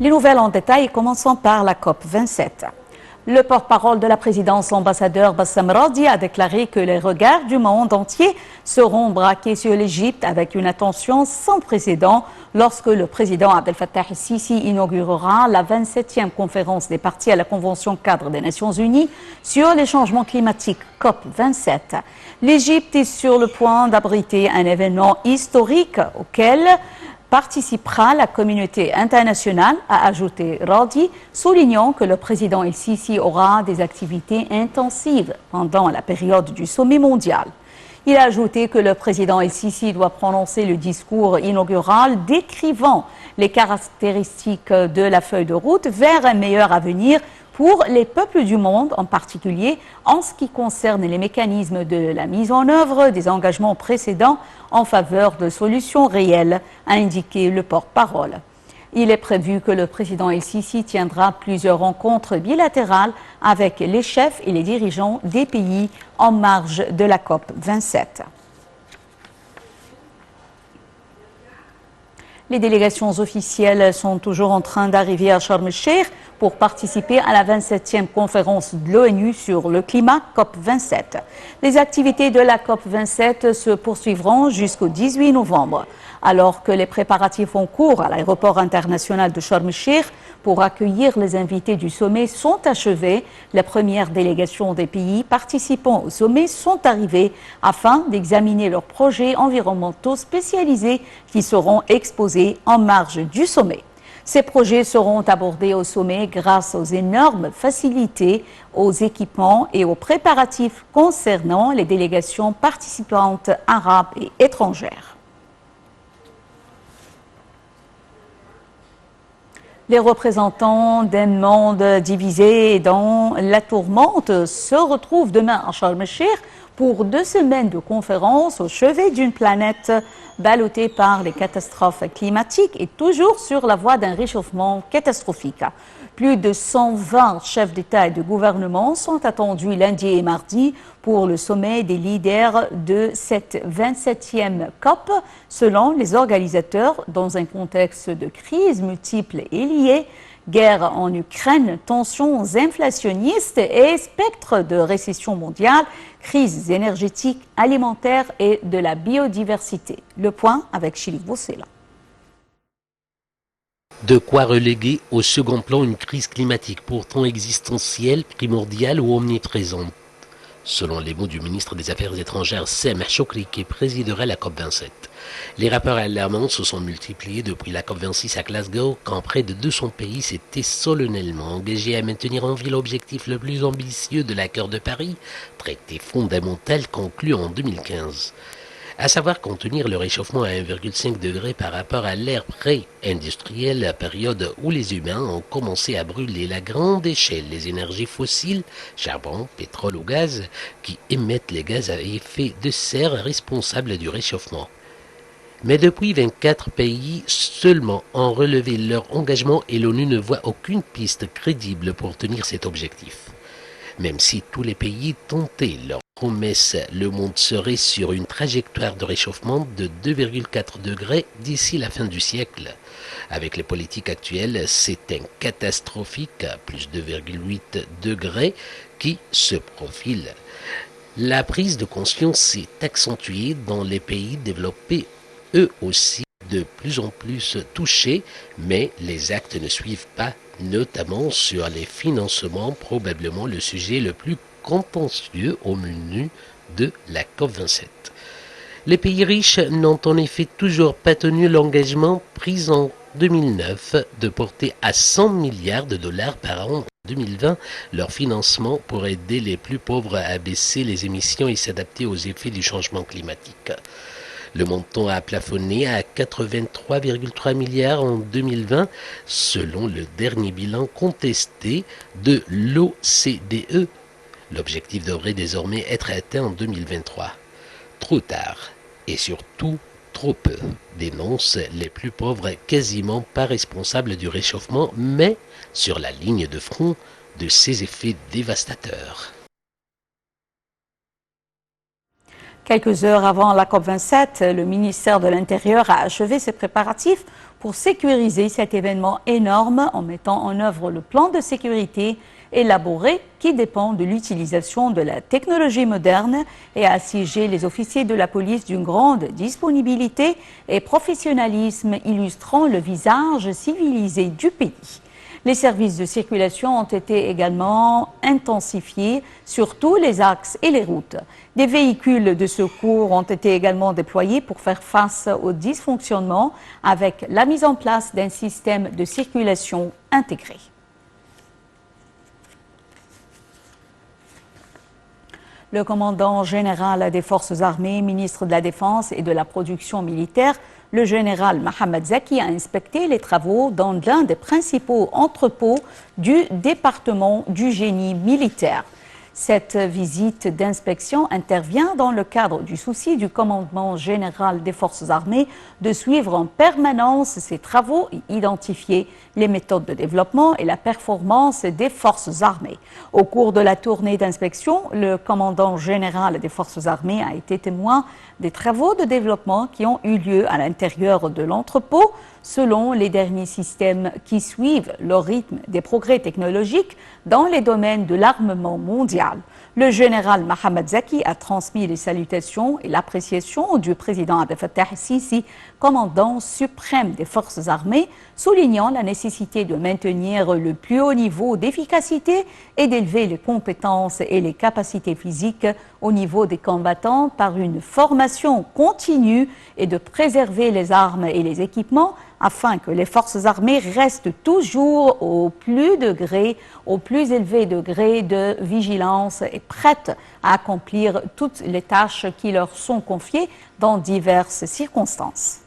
Les nouvelles en détail, commençons par la COP27. Le porte-parole de la présidence, l'ambassadeur Bassam Radi, a déclaré que les regards du monde entier seront braqués sur l'Égypte avec une attention sans précédent lorsque le président Abdel Fattah el-Sisi inaugurera la 27e conférence des parties à la Convention cadre des Nations Unies sur les changements climatiques, COP27. L'Égypte est sur le point d'abriter un événement historique auquel participera la communauté internationale, a ajouté Radi, soulignant que le président el-Sisi aura des activités intensives pendant la période du sommet mondial. Il a ajouté que le président el-Sisi doit prononcer le discours inaugural décrivant les caractéristiques de la feuille de route vers un meilleur avenir pour les peuples du monde, en particulier en ce qui concerne les mécanismes de la mise en œuvre des engagements précédents en faveur de solutions réelles, a indiqué le porte-parole. Il est prévu que le président el-Sisi tiendra plusieurs rencontres bilatérales avec les chefs et les dirigeants des pays en marge de la COP27. Les délégations officielles sont toujours en train d'arriver à Sharm el-Cheikh pour participer à la 27e conférence de l'ONU sur le climat COP27. Les activités de la COP27 se poursuivront jusqu'au 18 novembre. Alors que les préparatifs en cours à l'aéroport international de Sharm el-Cheikh pour accueillir les invités du sommet sont achevés, les premières délégations des pays participant au sommet sont arrivées afin d'examiner leurs projets environnementaux spécialisés qui seront exposés en marge du sommet. Ces projets seront abordés au sommet grâce aux énormes facilités, aux équipements et aux préparatifs concernant les délégations participantes arabes et étrangères. Les représentants d'un monde divisé dans la tourmente se retrouvent demain à Sharm el-Cheikh pour 2 semaines de conférences au chevet d'une planète ballottée par les catastrophes climatiques et toujours sur la voie d'un réchauffement catastrophique. Plus de 120 chefs d'État et de gouvernement sont attendus lundi et mardi pour le sommet des leaders de cette 27e COP, selon les organisateurs, dans un contexte de crise multiples et liées, guerre en Ukraine, tensions inflationnistes et spectre de récession mondiale, crises énergétiques, alimentaires et de la biodiversité. Le point avec Chili Bossela. De quoi reléguer au second plan une crise climatique pourtant existentielle, primordiale ou omniprésente. Selon les mots du ministre des Affaires étrangères Sameh Shoukry qui présiderait la COP27. Les rapports alarmants se sont multipliés depuis la COP26 à Glasgow quand près de 200 pays s'étaient solennellement engagés à maintenir en vie l'objectif le plus ambitieux de l'accord de Paris, traité fondamental conclu en 2015. À savoir contenir le réchauffement à 1,5 degré par rapport à l'ère pré-industrielle, période où les humains ont commencé à brûler à grande échelle les énergies fossiles, charbon, pétrole ou gaz, qui émettent les gaz à effet de serre responsables du réchauffement. Mais depuis 24 pays seulement ont relevé leur engagement et l'ONU ne voit aucune piste crédible pour tenir cet objectif. Même si tous les pays tentaient leur promesse, le monde serait sur une trajectoire de réchauffement de 2,4 degrés d'ici la fin du siècle. Avec les politiques actuelles, c'est un catastrophique, plus 2,8 degrés, qui se profile. La prise de conscience s'est accentuée dans les pays développés, eux aussi de plus en plus touchés, mais les actes ne suivent pas, notamment sur les financements, probablement le sujet le plus contentieux au menu de la COP27. Les pays riches n'ont en effet toujours pas tenu l'engagement pris en 2009 de porter à 100 milliards de dollars par an en 2020 leur financement pour aider les plus pauvres à baisser les émissions et s'adapter aux effets du changement climatique. Le montant a plafonné à 83,3 milliards en 2020, selon le dernier bilan contesté de l'OCDE. L'objectif devrait désormais être atteint en 2023. Trop tard et surtout trop peu, dénoncent les plus pauvres quasiment pas responsables du réchauffement, mais sur la ligne de front de ses effets dévastateurs. Quelques heures avant la COP27, le ministère de l'Intérieur a achevé ses préparatifs pour sécuriser cet événement énorme en mettant en œuvre le plan de sécurité élaboré qui dépend de l'utilisation de la technologie moderne et a assiégé les officiers de la police d'une grande disponibilité et professionnalisme illustrant le visage civilisé du pays. Les services de circulation ont été également intensifiés sur tous les axes et les routes. Des véhicules de secours ont été également déployés pour faire face aux dysfonctionnements avec la mise en place d'un système de circulation intégré. Le commandant général des forces armées, ministre de la Défense et de la production militaire, le général Mohamed Zaki a inspecté les travaux dans l'un des principaux entrepôts du département du génie militaire. Cette visite d'inspection intervient dans le cadre du souci du commandement général des forces armées de suivre en permanence ces travaux et identifier les méthodes de développement et la performance des forces armées. Au cours de la tournée d'inspection, le commandant général des forces armées a été témoin des travaux de développement qui ont eu lieu à l'intérieur de l'entrepôt selon les derniers systèmes qui suivent le rythme des progrès technologiques dans les domaines de l'armement mondial. Le général Mohamed Zaki a transmis les salutations et l'appréciation du président Abdel Fattah el-Sisi, commandant suprême des forces armées, soulignant la nécessité de maintenir le plus haut niveau d'efficacité et d'élever les compétences et les capacités physiques au niveau des combattants par une formation continue et de préserver les armes et les équipements afin que les forces armées restent toujours au plus élevé degré de vigilance et prêtes à accomplir toutes les tâches qui leur sont confiées dans diverses circonstances.